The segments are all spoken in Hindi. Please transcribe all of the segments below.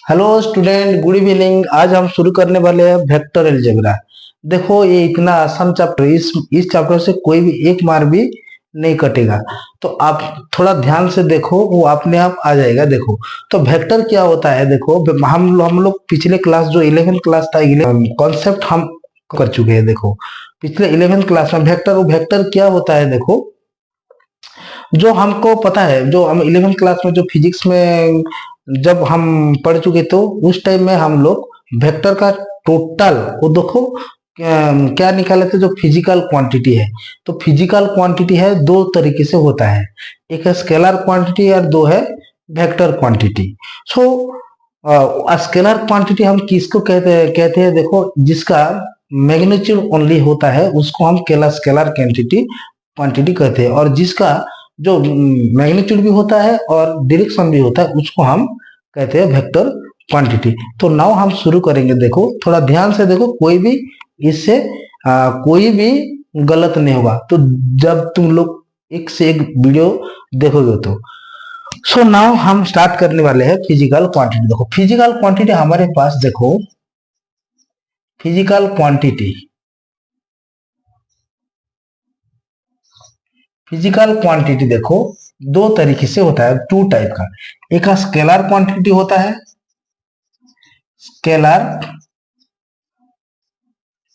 Hello student, good evening. आज हम शुरू करने वाले हैं वेक्टर अलजेब्रा। देखो, ये इतना आसान चैप्टर, इस चैप्टर से कोई भी एक मार्क भी नहीं कटेगा। तो आप थोड़ा ध्यान से देखो, वो अपने आप आ जाएगा। देखो, तो वेक्टर क्या होता है। देखो, हम लोग पिछले क्लास जो 11th क्लास था, कॉन्सेप्ट हम कर चुके हैं। देखो, पिछले 11th क्लास में वेक्टर क्या होता है। देखो, जो हमको पता है, जो हम 11th क्लास में जो फिजिक्स में जब हम पढ़ चुके, तो उस टाइम में हम लोग वेक्टर का टोटल वो देखो क्या निकाले थे, जो फिजिकल क्वांटिटी है। तो फिजिकल क्वांटिटी है दो तरीके से होता है, एक है स्केलर क्वांटिटी और दो है vector quantity. So scalar quantity हम किसको कहते हैं। देखो, जिसका मैग्नीट्यूड ओनली होता है उसको हम स्केलर क्वांटिटी कहते हैं, और जिसका जो मैग्नीट्यूड भी होता है और डायरेक्शन भी होता है उसको हम कहते हैं वेक्टर क्वांटिटी। तो नाउ हम शुरू करेंगे। देखो, थोड़ा ध्यान से देखो, कोई भी इससे कोई भी गलत नहीं होगा। तो जब तुम लोग एक से एक वीडियो देखोगे तो सो नाउ हम स्टार्ट करने वाले हैं फिजिकल क्वांटिटी। देखो, फिजिकल क्वांटिटी हमारे पास, देखो फिजिकल क्वांटिटी देखो दो तरीके से होता है, टू टाइप का। एक स्केलर क्वांटिटी होता है, स्केलर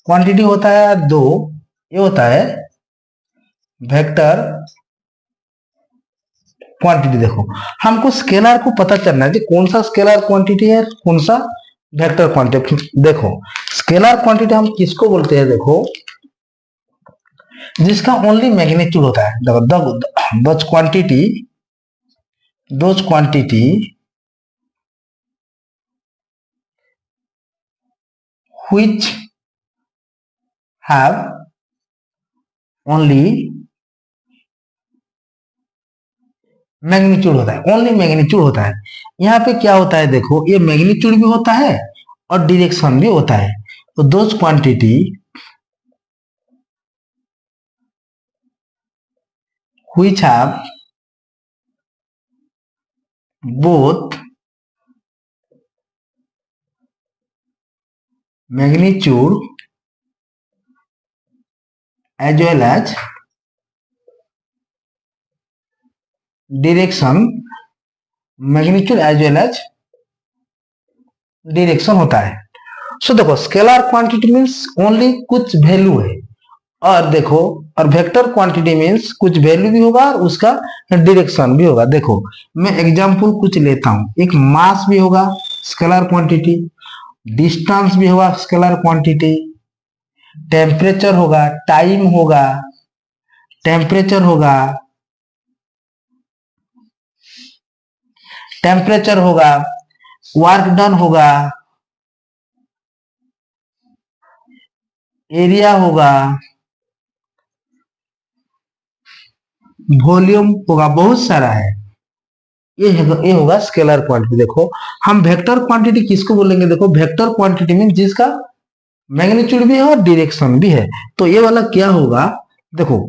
क्वांटिटी होता है। दो ये होता है वेक्टर क्वांटिटी। देखो, हमको स्केलर को पता चलना है कि कौन सा स्केलर क्वांटिटी है, कौन सा वेक्टर क्वांटिटी। देखो, स्केलर क्वांटिटी हम किसको बोलते हैं। देखो, जिसका ओनली मैग्नीट्यूड होता है। देखो, those quantity which have only magnitude होता है, ओनली मैग्नीट्यूड होता है। यहाँ पे क्या होता है, देखो, ये मैग्नीट्यूड भी होता है और डायरेक्शन भी होता है। तो those quantity which have both magnitude as well as direction, magnitude as well as direction होता है। सो देखो, स्केलर क्वांटिटी मीन्स ओनली कुछ वैल्यू है, और देखो, और वेक्टर क्वांटिटी मीन्स कुछ वैल्यू भी होगा और उसका डायरेक्शन भी होगा। देखो, मैं एग्जांपल कुछ लेता हूं। एक मास भी होगा स्केलर क्वांटिटी, डिस्टेंस भी होगा स्केलर क्वांटिटी, टेम्परेचर होगा, टाइम होगा, टेम्परेचर होगा, वर्क डन होगा, एरिया होगा, वॉल्यूम होगा, बहुत सारा है। ये होगा स्केलर क्वांटिटी। देखो, हम वेक्टर क्वांटिटी किसको बोलेंगे। देखो, वेक्टर क्वांटिटी मीन जिसका मैग्नीट्यूड भी है और डायरेक्शन भी है। तो ये वाला क्या होगा। देखो,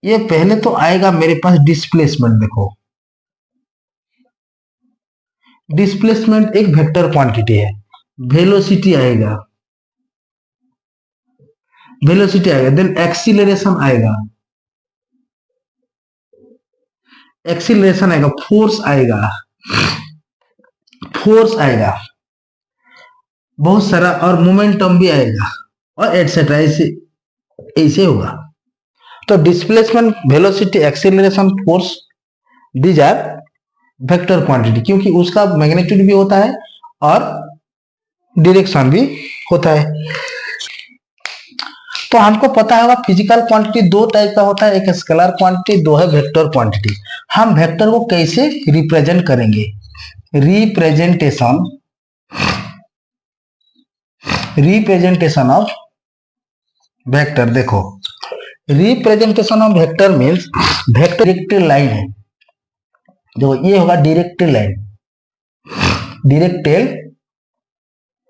ये पहले तो आएगा मेरे पास डिस्प्लेसमेंट। देखो, डिस्प्लेसमेंट एक वेक्टर क्वांटिटी है। वेलोसिटी आएगा, देन एक्सीलरेशन आएगा, फोर्स आएगा, बहुत सारा, और मोमेंटम भी आएगा, और एटसेट्रा। ऐसे ऐसे होगा। तो displacement, velocity, acceleration, force, these are vector quantity, क्योंकि उसका मैग्नीट्यूड भी होता है और डायरेक्शन भी होता है। तो हमको पता होगा फिजिकल क्वांटिटी दो टाइप का होता है, एक स्केलर क्वांटिटी, दो है वेक्टर क्वांटिटी। हम वेक्टर को कैसे रिप्रेजेंट करेंगे। Representation of vector. देखो, representation of vector means vector directed line है। देखो, ये होगा डायरेक्टेड लाइन।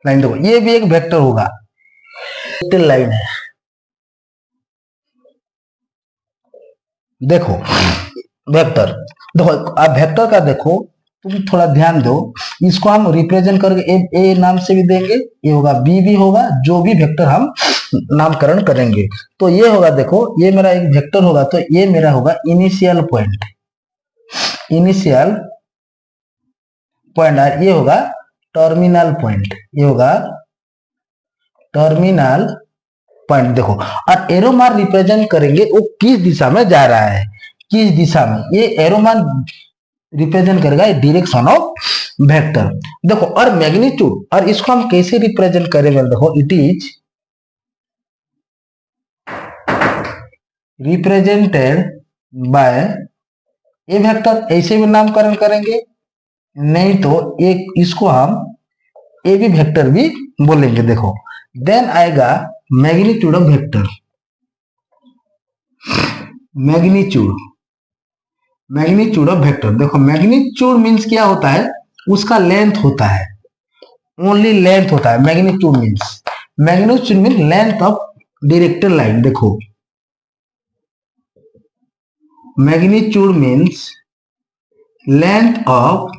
देखो, ये भी एक वेक्टर होगा, डायरेक्टेड लाइन है। देखो, वेक्टर, देखो, आप वेक्टर का देखो, तुम थोड़ा ध्यान दो, इसको हम रिप्रेजेंट करके ए नाम से भी देंगे, ये होगा बी भी होगा, जो भी वेक्टर हम नामकरण करेंगे। तो ये होगा, देखो ये मेरा एक वेक्टर होगा, तो ये मेरा होगा इनिशियल पॉइंट, इनिशियल पॉइंट, और ये होगा टर्मिनल पॉइंट, ये होगा टर्मिनल पॉइंट। देखो, और एरो मार्क रिप्रेजेंट करेंगे वो किस दिशा में जा रहा है, किस दिशा में, ये एरो मार्क रिप्रेजेंट करेगा डायरेक्शन ऑफ वेक्टर। देखो, और मैग्नीट्यूड, और इसको हम कैसे रिप्रेजेंट करेंगे, देखो it is represented by A vector, ऐसे भी नामकरण करेंगे, नहीं तो एक इसको हम ए बी वेक्टर भी बोलेंगे। देखो, देन आएगा magnitude of vector, magnitude, magnitude of vector. देखो, मैग्नीट्यूड मीन्स क्या होता है, उसका लेंथ होता है, ओनली लेंथ होता है magnitude means, magnitude means length of directed line. देखो, magnitude means length of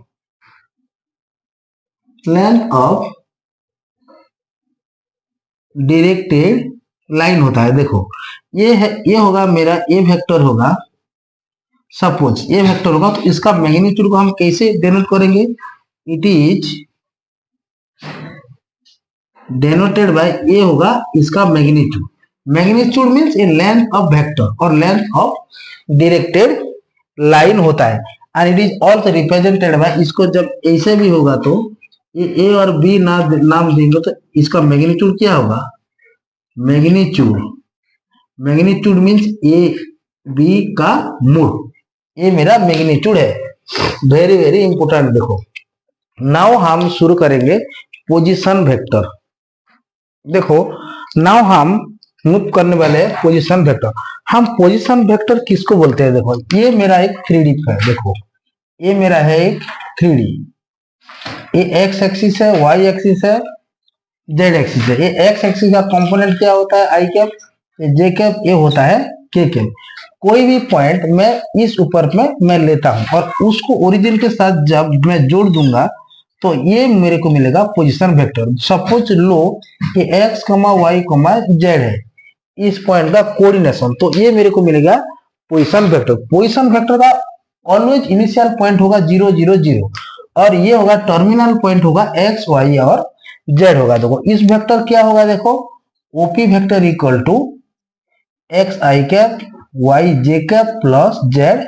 directed line होता है। देखो, ये है, ये होगा मेरा ए वेक्टर होगा, सपोज ये वेक्टर होगा, तो इसका मैग्नीट्यूड को हम कैसे डिनोट करेंगे, इट इज डिनोटेड बाय, ये होगा इसका magnitude, magnitude means A length of vector और लेंथ ऑफ डायरेक्टेड लाइन होता है, and it is also represented by, इसको जब ऐसे भी होगा तो ये ए और बी नाम देंगे, तो इसका मैग्नीट्यूड क्या होगा, magnitude, magnitude means A B का मूल, ये मेरा मैग्नीट्यूड है, वेरी वेरी इंपोर्टेंट। देखो, नाउ हम शुरू करेंगे पोजीशन वेक्टर। देखो, नाउ हम मूव करने वाले हैं पोजीशन वेक्टर। हम पोजीशन वेक्टर किसको बोलते हैं, देखो ये मेरा एक 3D है, देखो ये मेरा है एक 3D, ये एक्स एक्सिस है, वाई एक्सिस है, जेड एक्सिस है। ये एक्स एक्सिस का कंपोनेंट क्या होता है, आई कैप, ये जे कैप, ये होता है के कैप। कोई भी पॉइंट मैं इस ऊपर में मैं लेता हूं और उसको ओरिजिन के साथ जब मैं जोड़ दूंगा तो ये मेरे को मिलेगा पोजीशन वेक्टर। सपोज लो कि एक्स कमा वाई कमा जेड है, इस पॉइंट का कोऑर्डिनेशन, तो ये मेरे को मिलेगा पोजीशन वेक्टर। पोजीशन वेक्टर का ऑलवेज इनिशियल पॉइंट होगा 0 0 0 और ये होगा टर्मिनल पॉइंट होगा एक्स वाई और जेड होगा। देखो, इस वेक्टर क्या होगा, देखो OP vector equal to X I cap Y J cap plus Z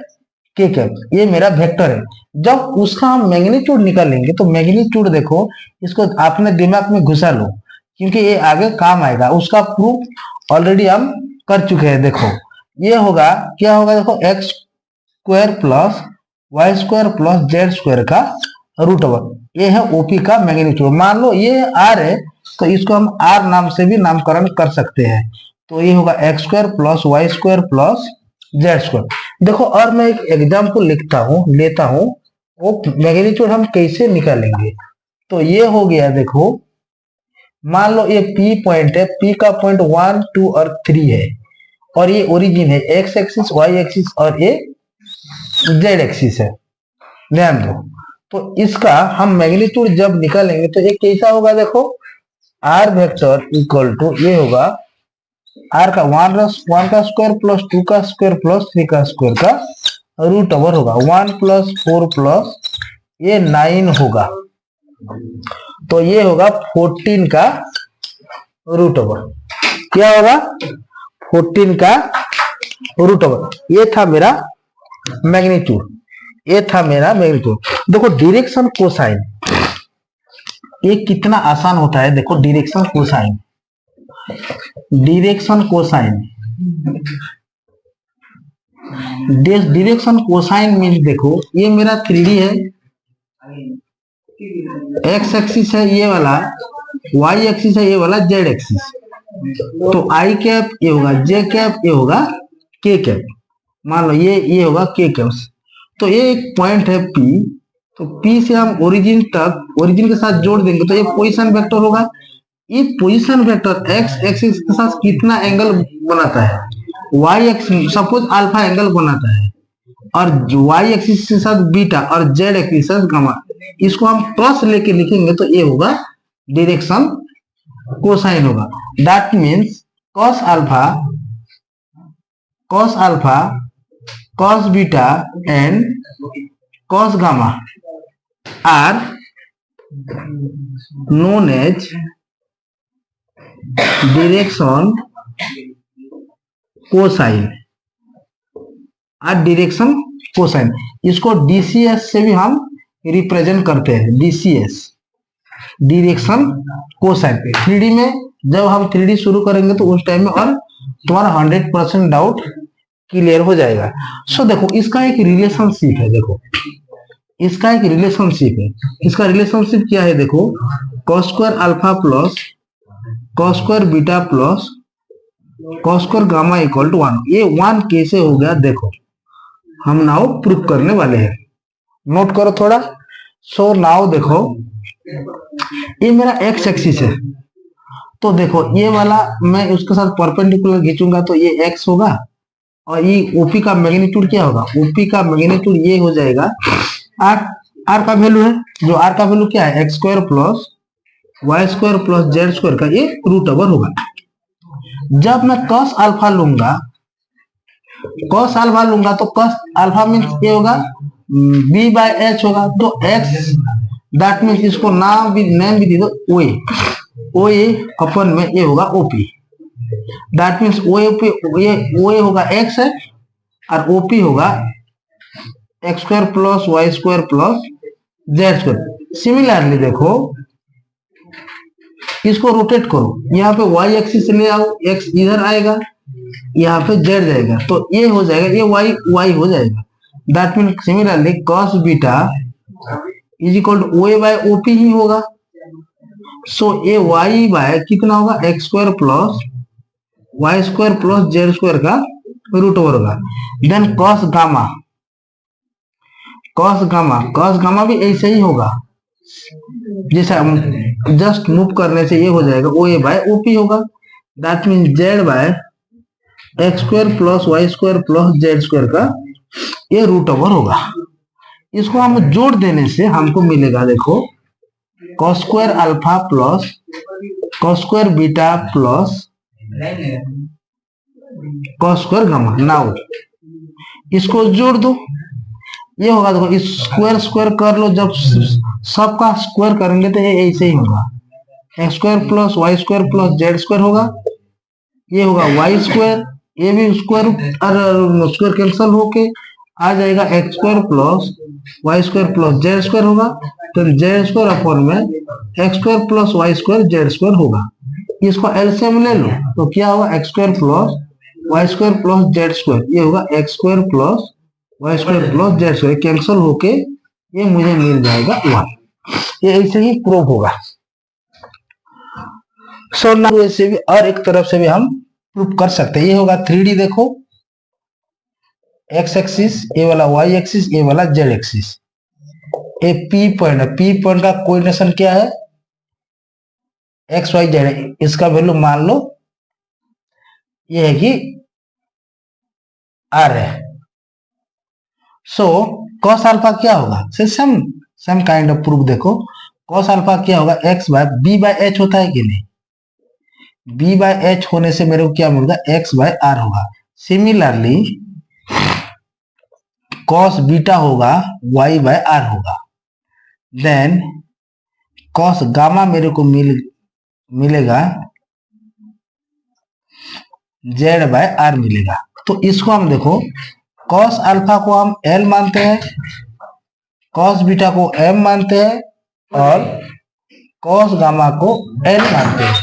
K cap, ये मेरा वेक्टर है। जब उसका हम मैग्नीट्यूड निकालेंगे तो मैग्नीट्यूड देखो, इसको आपने दिमाग में घुसा लो क्योंकि ये आगे काम आएगा, उसका प्रूफ ऑलरेडी हम कर चुके हैं। देखो, ये होगा क्या होगा, देखो X square plus Y square plus Z square का रूट ओवर, ये है ओपी का मैग्नीट्यूड। मान लो ये आर है तो इसको हम आर नाम से भी नामकरण कर सकते हैं, तो ये होगा x square plus Y square plus Z square. देखो, और मैं एक एग्जाम्पल लेता हूं वो मैग्नीट्यूड हम कैसे निकालेंगे। तो ये हो गया, देखो मान लो ये P पॉइंट है, P का पॉइंट 1 2 और 3 है और ये ओरिजिन है, एक्स एक्सिस वाई एक्सिस और ये जेड एक्सिस है, ध्यान दो। तो इसका हम मैग्नीट्यूड जब निकालेंगे तो ये कैसा होगा, देखो आर वेक्टर इक्वल टू ये होगा आर का 1 का स्क्वायर प्लस 2 का स्क्वायर प्लस 3 का स्क्वायर का रूट ओवर होगा, 1 प्लस 4 प्लस ये 9 होगा, तो ये होगा 14 का रूट ओवर। क्या होगा, 14 का रूट ओवर। ये था मेरा मैग्नीट्यूड, ये था मेरा मैग्नीट्यूड। देखो डायरेक्शन कोसाइन, ये कितना आसान होता है। देखो direction cosine, direction cosine, direction cosine means देखो ये मेरा 3D है, एक्स एक्सिस है ये वाला, वाई एक्सिस है ये वाला, जेड एक्सिस, तो आई कैप ये होगा, जे कैप ये होगा, के कैप, मान लो ये होगा के कैप। तो ये एक पॉइंट है P, तो P से हम ओरिजिन तक, ओरिजिन के साथ जोड़ देंगे तो ये पोजीशन वेक्टर होगा। ये पोजीशन वेक्टर एक्स एक्सिस के साथ कितना एंगल बनाता है, Y axis suppose alpha angle बनाता है, और वाई एक्सिस के साथ बीटा और जेड एक्सिस के साथ गामा, इसको हम क्रॉस लेके लिखेंगे तो ये होगा डायरेक्शन कोसाइन होगा। That means cos alpha, cos alpha, cos beta and cos gamma are known as direction cosine, direction cosine. इसको डीसीएस से भी हम रिप्रेजेंट करते हैं, डीसीएस डायरेक्शन कोसाइन। 3D में जब हम 3D शुरू करेंगे तो उस टाइम में और तुम्हारा 100% डाउट क्लियर हो जाएगा। सो देखो इसका एक रिलेशनशिप है, देखो इसका एक रिलेशनशिप है। इसका रिलेशनशिप क्या है, देखो cos square alpha plus cos square beta plus cos square gamma equal to 1। ये 1 कैसे हो गया, देखो हम नाउ प्रूफ करने वाले हैं, नोट करो थोड़ा। सो नाउ देखो ये मेरा एक्स एक्सिस है, तो देखो ये वाला मैं उसके साथ परपेंडिकुलर खींचूंगा तो ये x होगा, और ये ओपी का मैग्नीट्यूड क्या होगा, ओपी का मैग्नीट्यूड ये हो जाएगा आर का वैल्यू है, जो आर का वैल्यू क्या है, x square plus Y square plus Z square का ये रूट ओवर होगा। जब मैं cos अल्फा लूंगा, cos अल्फा लूंगा तो cos अल्फा मीन्स ये होगा b बाय एच होगा, तो x दैट मीन्स इसको नाम भी दे दो ओए, ओए अपन में ये होगा ओपी। दैट मीन्स ओए होगा x है और ओपी होगा x square plus Y square plus Z square. Similarly देखो इसको रोटेट करो, यहाँ पे y एक्सिस ले आओ, x इधर आएगा, यहाँ पे z जाएगा, तो ये हो जाएगा, ये y हो जाएगा। That mean similarly cos beta is equal to O by OP ही होगा। सो ये y बाय कितना होगा, x square plus Y square plus Z square का रूट ओवर होगा। Then cos gamma, cos gamma भी ऐसे ही होगा, जैसे जस्ट मूव करने से ये हो जाएगा ओ ए बाय ओपी होगा। That mean Z by x square plus Y square plus Z square का ये रूट ओवर होगा। इसको हम जोड़ देने से हमको मिलेगा, देखो cos square alpha plus cos square beta plus cos square gamma. Now इसको जोड़ दो, ये होगा, देखो इस स्क्वायर स्क्वायर कर लो, जब सबका स्क्वायर करेंगे तो ये ऐसे ही होगा, x square plus Y square plus Z square होगा, ये होगा वाई स्क्वायर, ये भी स्क्वायर और स्क्वायर कैंसल होके आ जाएगा X square plus Y square plus Z square होगा, तो जेड स्क्वायर अपॉन में X square plus Y square Z square होगा। इसको एलसीएम ले लो तो क्या होगा, x square plus Y square plus Z square, ये होगा x square plus Y square plus Z square, cancel होके ये मुझे मिल जाएगा 1। ये ऐसे ही प्रूव होगा। सो नाउ ऐसे भी और एक तरफ से भी हम प्रूव कर सकते हैं। ये होगा 3D, देखो एक्स एक्सिस, ये वाला वाई एक्सिस, ये वाला जेड एक्सिस, ये पी पॉइंट है। पी पॉइंट का कोऑर्डिनेशन क्या है, एक्स वाई जेड, इसका वैल्यू मान लो ये है कि आर है। सो cos अल्फा क्या होगा, सेम काइंड ऑफ प्रूफ। देखो cos अल्फा क्या होगा, x by b by H होता है कि नहीं, b बाय एच होने से मेरे को क्या मिलेगा, x बाय आर होगा। सिमिलरली cos बीटा होगा y बाय आर होगा। देन cos गामा मेरे को मिलेगा z बाय आर मिलेगा। तो इसको हम देखो cos अल्फा को हम L मानते हैं, cos बीटा को M मानते हैं और cos गामा को L मानते हैं।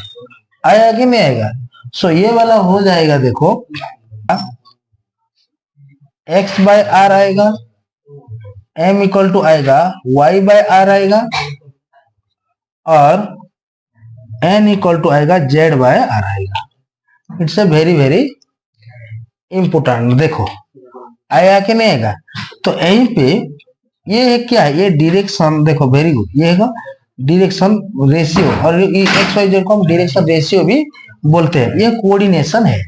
आएगा कि नहीं आएगा? सो ये वाला हो जाएगा, देखो x बाय आर आएगा, M इक्वल टू आएगा y बाय आर आएगा और n इक्वल टू आएगा z बाय आर आएगा। It's a very very important. देखो आएगा कि नहीं आएगा? तो यहीं पे ये है क्या है, ये डायरेक्शन, देखो वेरी गुड, ये है डायरेक्शन रेशियो, और एक्स वाई जेड को हम डायरेक्शन रेशियो भी बोलते हैं। ये कोऑर्डिनेशन है,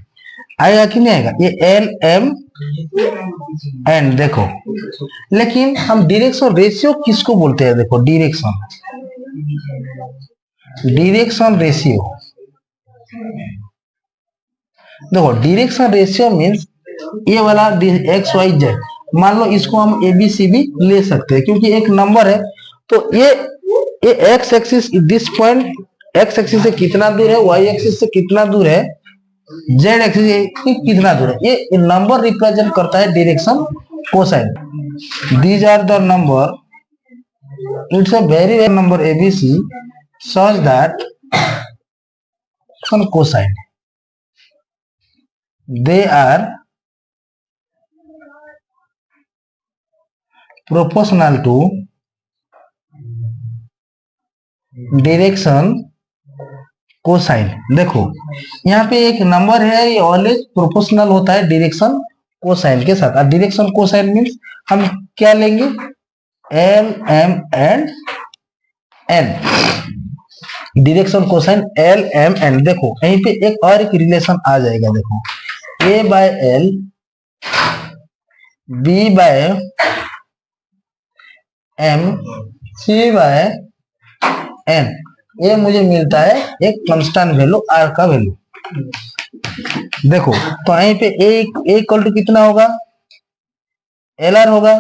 आएगा कि नहीं आएगा? ये एल एम एंड देखो, लेकिन हम डायरेक्शन रेशियो किसको बोलते हैं? देखो डायरेक्शन रेशियो, देखो डायरेक्शन रेशियो मीन्स ये वाला एक्स वाई जेड, मान लो इसको हम ए बी सी भी ले सकते हैं क्योंकि एक नंबर है। तो ये x axis, this point x axis से कितना दूर है, वाई एक्सिस से कितना दूर है, जेड एक्सिस से कितना दूर है, ये नंबर रिप्रेजेंट करता है direction cosine. These are the number, it's a very number ABC such that cosine they are proportional to direction cosine. देखो यहाँ पे एक नंबर है, ये ऑलवेज प्रोपोर्शनल होता है डायरेक्शन कोसाइन के साथ। और डायरेक्शन कोसाइन मीन्स हम क्या लेंगे, L M and N, direction cosine L M N. देखो यहीं पे एक और एक रिलेशन आ जाएगा, देखो A by L B by M C by N, ये मुझे मिलता है एक कांस्टेंट वैल्यू आर का वैल्यू। देखो तो यहीं पे ए इक्वल टू कितना होगा, एल आर होगा,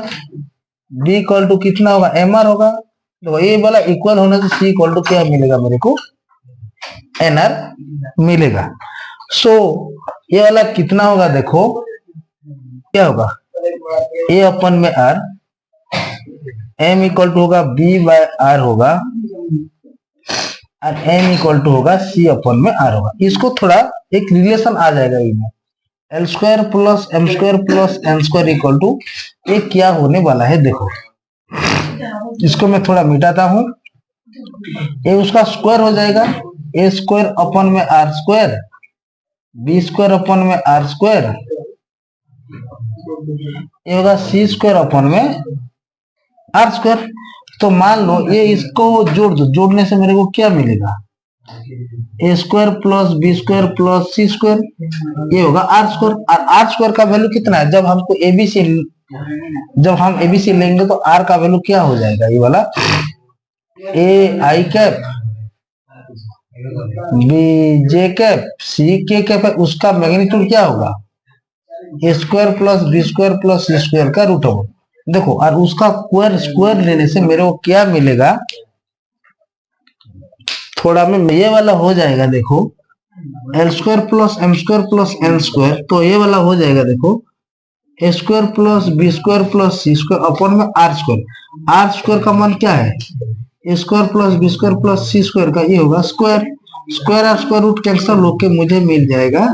बी इक्वल टू कितना होगा, एम आर होगा। तो ये वाला इक्वल होने से सी इक्वल टू क्या मिलेगा मेरे को, एन आर मिलेगा। सो ये वाला कितना होगा, देखो क्या होगा, ए अपन में आर, एम इक्वल टू होगा बी बाय आर होगा, और एन इक्वल टू होगा सी अपन में आर होगा। इसको थोड़ा एक रिलेशन आ जाएगा इनमें, L square plus M square plus N square equal to, ये क्या होने वाला है। देखो इसको मैं थोड़ा मिटाता हूं, ये उसका स्क्वायर हो जाएगा, ए स्क्वायर अपन में आर स्क्वायर, बी स्क्वायर अपन में आर स्क्वायर, ये होगा सी स्क्वायर अपन में आर स्क्वायर। तो मान लो ये इसको जोड़ दो, जोड़ने से मेरे को क्या मिलेगा, A square plus B square plus C square, ये होगा आर स्क्वायर। और आर स्क्वायर का वैल्यू कितना है, जब हमको एबीसी, जब हम एबीसी लेंगे तो आर का वैल्यू क्या हो जाएगा, ये वाला A I cap B J cap C K cap है, उसका मैग्नीट्यूड क्या होगा, A square plus B square plus C square का रूट ओवर। देखो और उसका स्क्वायर लेने से मेरे को क्या मिलेगा, थोड़ा में ये वाला हो जाएगा, देखो L square plus M square plus N square, तो ये वाला हो जाएगा, देखो A square plus B square plus C square अपन में आर स्क्वायर। आर स्क्वायर का मान क्या है, A square plus B square plus C square का, ये होगा स्क्वायर। स्क्वायर और स्क्वायर रूट कैंसिल होके मुझे मिल जाएगा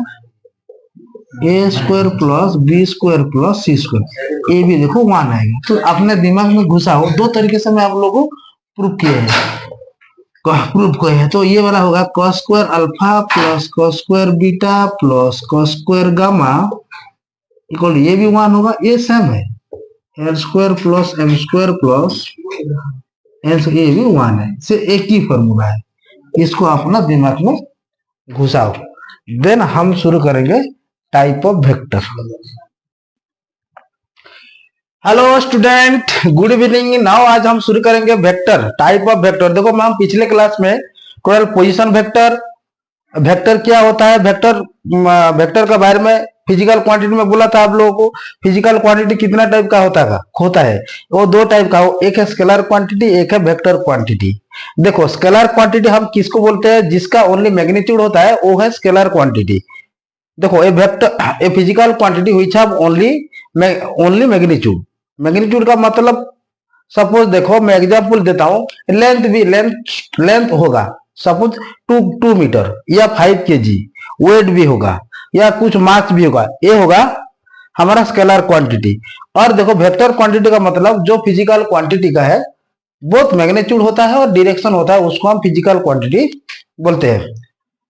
A square plus B square plus C square, ये भी देखो 1 आएगा। तो अपने दिमाग में घुसा हो, दो तरीके से मैं आप लोगों को प्रूव किए हैं। तो ये वाला होगा cos square alpha plus cos square beta plus cos square gamma equal, ये भी 1 होगा। ये सेम है, L square plus M square plus N, ये भी 1 है, से एक ही फॉर्मूला है। इसको अपना दिमाग में घुसाओ। देन हम शुरू करेंगे type of vector. Hello student, good evening. Now आज हम शुरू करेंगे वेक्टर, टाइप ऑफ वेक्टर। देखो हम पिछले क्लास में केवल पोजीशन वेक्टर, वेक्टर क्या होता है, वेक्टर के बारे में फिजिकल क्वांटिटी में बोला था आप लोगों को। फिजिकल क्वांटिटी कितना टाइप का होता है, वो 2 टाइप का हो, एक है स्केलर क्वांटिटी, एक है वेक्टर क्वांटिटी। देखो स्केलर क्वांटिटी हम किसको बोलते हैं, जिसका ओनली मैग्नीट्यूड होता है वो है स्केलर क्वांटिटी। देखो A vector, a physical quantity which have only magnitude का मतलब, सपोज देखो मैं एग्जांपल देता हूं, लेंथ होगा सपोज 2 मीटर या 5 kg, वेट भी होगा या कुछ मास भी होगा, ये होगा हमारा स्केलर क्वांटिटी। और देखो वेक्टर क्वांटिटी का मतलब जो फिजिकल क्वांटिटी का है, बहुत मैग्नीट्यूड होता है और डायरेक्शन होता है, उसको हम फिजिकल क्वांटिटी बोलते हैं।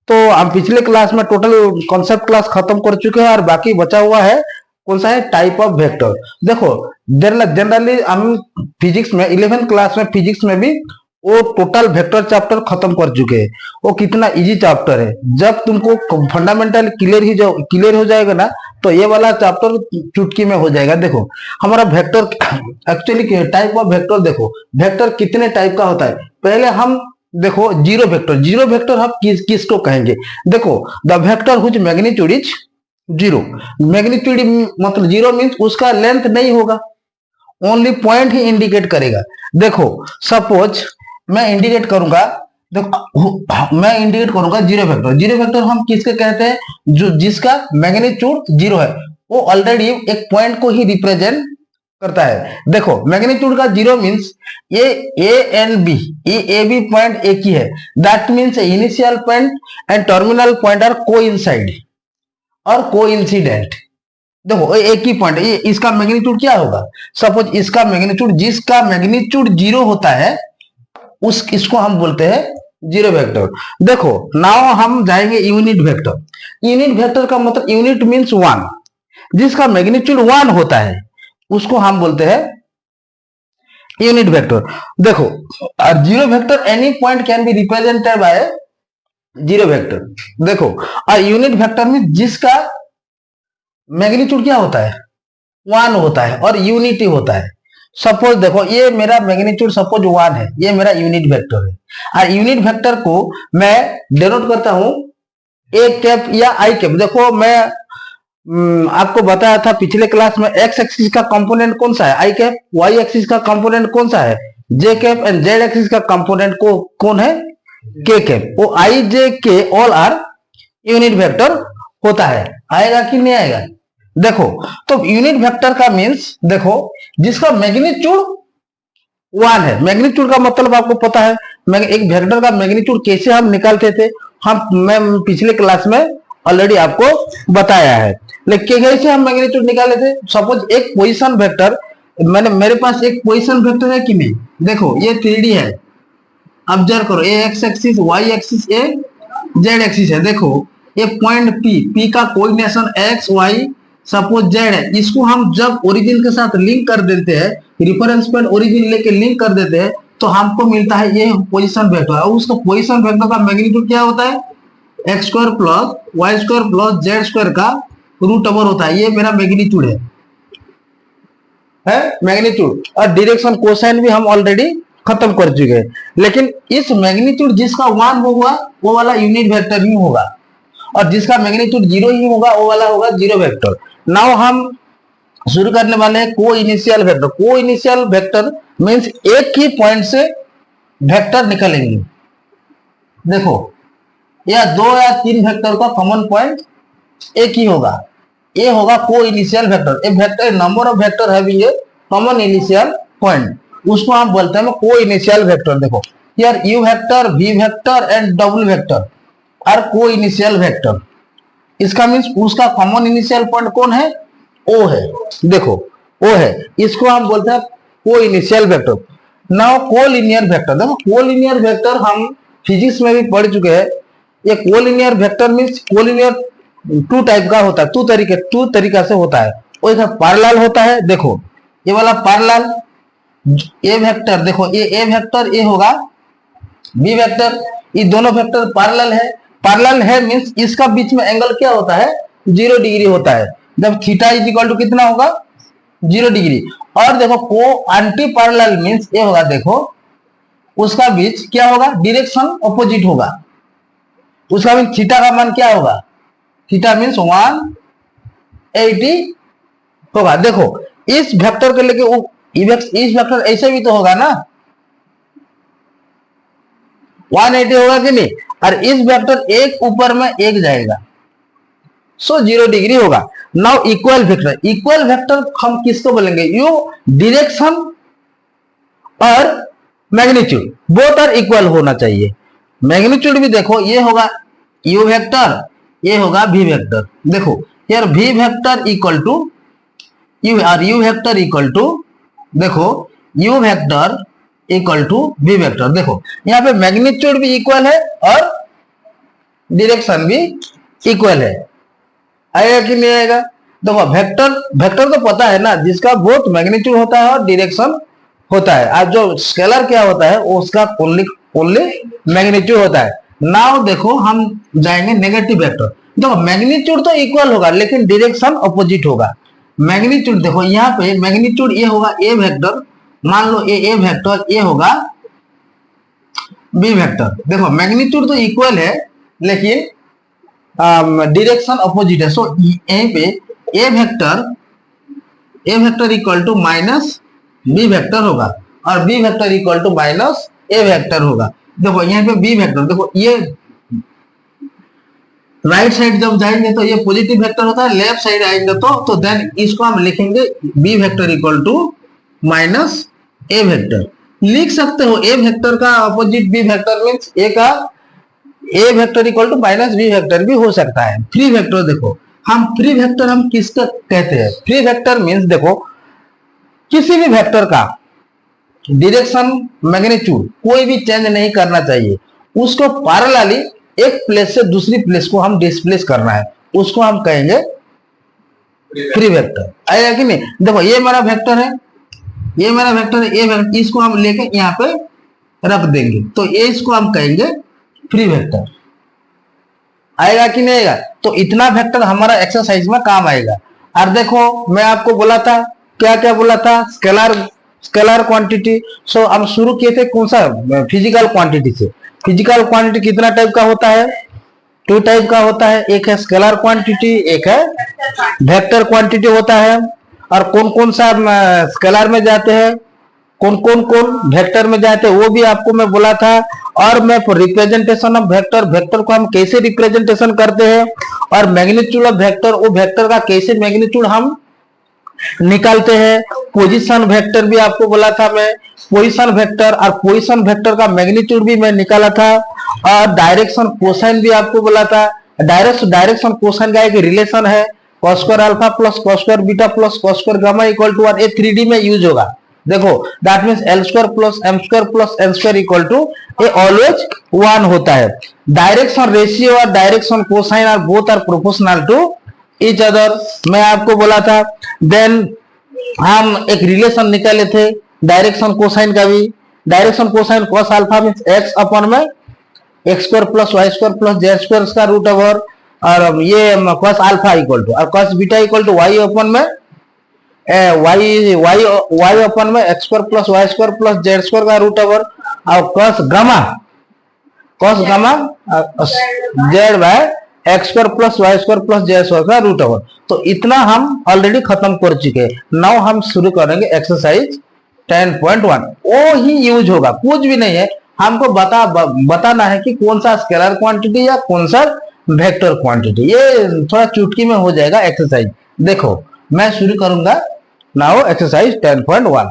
तो हम पिछले क्लास में टोटल कॉन्सेप्ट क्लास खत्म कर चुके हैं और बाकी बचा हुआ है कौन सा है, टाइप ऑफ वेक्टर। देखो जनरली हम फिजिक्स में 11th क्लास में फिजिक्स में भी वो टोटल वेक्टर चैप्टर खत्म कर चुके हैं। वो कितना इजी चैप्टर है, जब तुमको फंडामेंटल क्लियर हो जाएगा ना, तो ये वाला चैप्टर चुटकी में हो जाएगा। देखो हमारा vector actually type of vector, देखो वेक्टर कितने टाइप का होता है। पहले हम देखो जीरो वेक्टर, जीरो वेक्टर हम किसको कहेंगे। देखो the vector whose magnitude is zero, magnitude मतलब जीरो मीन्स उसका लेंथ नहीं होगा, ओनली पॉइंट ही इंडिकेट करेगा। देखो सपोज मैं इंडिकेट करूंगा, देखो मैं इंडिकेट करूंगा जीरो वेक्टर। जीरो वेक्टर हम किसके कहते हैं, जो जिसका मैग्नीट्यूड जीरो है, वो ऑलरेडी एक पॉइंट को ही रिप्रेजेंट करता है। देखो मैग्नीट्यूड का zero means A and B, A B point एक ही है, that means initial point and terminal point are coincide और कोइंसिडेंट। देखो एक ही पॉइंट, ये इसका मैग्नीट्यूड क्या होगा, सपोज इसका मैग्नीट्यूड, जिसका मैग्नीट्यूड जीरो होता है उस इसको हम बोलते हैं जीरो वेक्टर। देखो नाउ हम जाएंगे यूनिट वेक्टर। यूनिट वेक्टर का मतलब यूनिट मीन्स वन, जिसका मैग्नीट्यूड वन होता है उसको हम बोलते हैं यूनिट वेक्टर। देखो और zero vector any point can be represented by zero vector. देखो और यूनिट वेक्टर में जिसका मैग्नीट्यूड क्या होता है, वन होता है और यूनिट ही होता है। सपोज देखो ये मेरा मैग्नीट्यूड सपोज वन है, ये मेरा यूनिट वेक्टर है, और यूनिट वेक्टर को मैं डिनोट करता हूं ए कैप या आई कैप। देखो मैं आपको बताया था पिछले क्लास में, एक्स एक्सिस का कंपोनेंट कौन सा है आई कैप, वाई एक्सिस का कंपोनेंट कौन सा है जे कैप, एंड जेड एक्सिस का कंपोनेंट को कौन है के कैप। वो आई जे के ऑल आर यूनिट वेक्टर होता है। आएगा कि नहीं आएगा। देखो तो यूनिट वेक्टर का मीन्स, देखो जिसका मैग्नीट्यूड वन है, मैग्नीट्यूड का मतलब आपको पता है, एक वेक्टर का मैग्नीट्यूड कैसे हम निकालते थे, मैं पिछले क्लास में ऑलरेडी आपको बताया है। लेकिन कैसे हम मैग्नीट्यूड निकाले थे, सपोज एक पोजीशन वेक्टर, मेरे पास एक पोजीशन वेक्टर है कि नहीं, देखो ये 3D है, ऑब्जर्व करो, ये एक्स एक्सिस, वाई एक्सिस, ये जेड एक्सिस है। देखो ये पॉइंट पी का coordination x y suppose z है, इसको हम जब ओरिजिन के साथ लिंक कर देते हैं, रिफरेंस पॉइंट ओरिजिन लेके लिंक कर देते हैं, तो हमको मिलता है ये पोजीशन वेक्टर। और उसका पोजीशन वेक्टर का मैग्नीट्यूड क्या होता है, x square plus Y square plus Z square का रूट ओवर होता है। ये मेरा मैग्नीट्यूड है मैग्नीट्यूड। और डायरेक्शन कोसाइन भी हम ऑलरेडी खत्म कर चुके हैं। लेकिन इस मैग्नीट्यूड जिसका वन होगा वो वाला यूनिट वेक्टर ही होगा, और जिसका मैग्नीट्यूड जीरो ही होगा वो वाला होगा जीरो वेक्टर। नाउ हम शुरू करने वाले हैं को इनिशियल वेक्टर। को इनिशियल वेक्टर मीन्स एक ही पॉइंट से वेक्टर निकलेंगे। देखो या दो या तीन वेक्टर का कॉमन पॉइंट एक ही होगा, ये होगा coinitial vector. A vector number of vector having a common initial point, उसको हम बोलते हैं को इनिशियल वेक्टर। देखो here u vector, v vector and डब्ल्यू vector are coinitial vector. इसका मीन्स उसका कॉमन इनिशियल पॉइंट कौन है, ओ है। देखो ओ है, इसको हम बोलते हैं coinitial vector. Now collinear vector, देखो कोलिनियर वेक्टर हम फिजिक्स में भी पढ़ चुके हैं। ये collinear vector means collinear two type का होता है, टू तरीका से होता है। वो एक पैरेलल होता है, देखो ये वाला पैरेलल, ए वेक्टर, देखो ये ए वेक्टर, ये होगा बी वेक्टर, ये दोनों वेक्टर पैरेलल है। पैरेलल है मींस इसका बीच में एंगल क्या होता है, 0 डिग्री होता है। जब थीटा इज इक्वल टू कितना होगा, 0 डिग्री। और देखो को एंटी पैरेलल मींस ये होगा, देखो उसका बीच क्या होगा, डायरेक्शन ऑपोजिट होगा। उसका मींस थीटा का मान क्या होगा, थीटा मींस 180 होगा। देखो इस वेक्टर को लेके इस वेक्टर ऐसे भी तो होगा ना, 180 होगा कि नहीं। और इस वेक्टर एक ऊपर में एक जाएगा, सो 0 डिग्री होगा। Now equal vector, equal vector हम किसको बोलेंगे, यू डायरेक्शन और मैग्नीट्यूड बोथ आर इक्वल होना चाहिए। मैग्नीट्यूड भी देखो ये होगा यू वेक्टर, ये होगा वी वेक्टर। देखो यार v vector equal to u और यू वेक्टर इक्वल टू, देखो u vector equal to v vector. देखो यहाँ पे मैग्नीट्यूड भी इक्वल है और डायरेक्शन भी इक्वल है। आएगा कि नहीं आएगा। देखो वेक्टर तो पता है ना, जिसका बोथ मैग्नीट्यूड होता है और डायरेक्शन होता है। आज जो स्केलर क्या होता है वो उसका ओनली मैग्नीट्यूड होता है। नाउ देखो हम जाएंगे नेगेटिव वेक्टर। देखो मैग्नीट्यूड तो इक्वल होगा लेकिन डायरेक्शन अपोजिट होगा। मैग्नीट्यूड देखो यहाँ पे मैग्नीट्यूड ये होगा ए वेक्टर, मान लो ए वेक्टर, ये होगा बी वेक्टर। देखो मैग्नीट्यूड तो इक्वल है लेकिन डायरेक्शन अपोजिट है। सो यहीं पे A vector equal to minus B vector होगा और B vector equal to minus A vector होगा। देखो यहाँ पे बी वेक्टर, देखो ये राइट साइड जब जाएंगे तो ये पॉजिटिव वेक्टर होता है, लेफ्ट साइड आएंगे तो देन इसको हम लिखेंगे B vector equal to minus A vector. लिख सकते हो ए वेक्टर का opposite B vector means A का A vector equal to minus B vector भी हो सकता है। फ्री वेक्टर देखो हम फ्री वेक्टर हम किसका कहते हैं? फ्री वेक्टर मींस देखो किसी भी वेक्टर का डायरेक्शन मैग्नीट्यूड कोई भी चेंज नहीं करना चाहिए, उसको पैरेलली एक प्लेस से दूसरी प्लेस को हम डिस्प्लेस करना है, उसको हम कहेंगे फ्री वेक्टर। आएगा कि नहीं? देखो ये मेरा वेक्टर है, ये मेरा वेक्टर है, ये वेक्टर, इसको हम लेके यहाँ पे रख देंगे तो ये इसको हम कहेंगे फ्री वेक्टर। आएगा कि नहीं आएगा? तो इतना वेक्टर हमारा एक्सरसाइज में काम आएगा। और देखो मैं आपको बोला था, क्या क्या बोला था? Scalar quantity. सो हम शुरू किए थे कौन सा? फिजिकल क्वांटिटी से। फिजिकल क्वांटिटी कितना टाइप का होता है? 2 टाइप का होता है, एक है स्केलर क्वांटिटी, एक है वेक्टर क्वांटिटी होता है। और कौन कौन सा स्केलर में जाते हैं, कौन वेक्टर में जाते हैं वो भी आपको मैं बोला था। और मैं रिप्रेजेंटेशन ऑफ वेक्टर को हम कैसे रिप्रेजेंटेशन करते हैं और मैग्नीट्यूड ऑफ वेक्टर, वो वेक्टर का कैसे मैग्नीट्यूड हम निकालते हैं। पोजीशन वेक्टर भी आपको बोला था मैं, पोजीशन वेक्टर और पोजीशन वेक्टर का मैग्नीट्यूड भी मैं निकाला था। और डायरेक्शन कोसाइन भी आपको बोला था। डायरेक्शन कोसाइन का एक रिलेशन है, cos square alpha plus cos square beta plus cos square gamma equal to 1। ये 3D में यूज होगा। देखो that means L square plus M square plus N square equal to, ये ऑलवेज 1 होता है। डायरेक्शन रेशियो और direction cosine are both are proportional to each other, मैं आपको बोला था। देन हम एक रिलेशन निकाले थे डायरेक्शन कोसाइन का भी। Direction cosine cos alpha means x upon में x square plus y square plus z square का रूट ओवर, और ये cos अल्फा इक्वल टू, और cos beta equal to y upon में y अपॉन में x square plus y square plus z square का रूट ओवर, और cos gamma z by x square plus Y square plus Z square का रूट ओवर। तो इतना हम ऑलरेडी खत्म कर चुके हैं। नाउ हम शुरू करेंगे एक्सरसाइज 10.1। वो ही यूज होगा, कुछ भी नहीं है। हमको बताना है कि कौन सा स्केलर क्वांटिटी या कौन सा वेक्टर क्वांटिटी। ये थोड़ा चुटकी में हो जाएगा एक्सरसाइज। देखो मैं शुरू करूंगा नाउ एक्सरसाइज 10.1।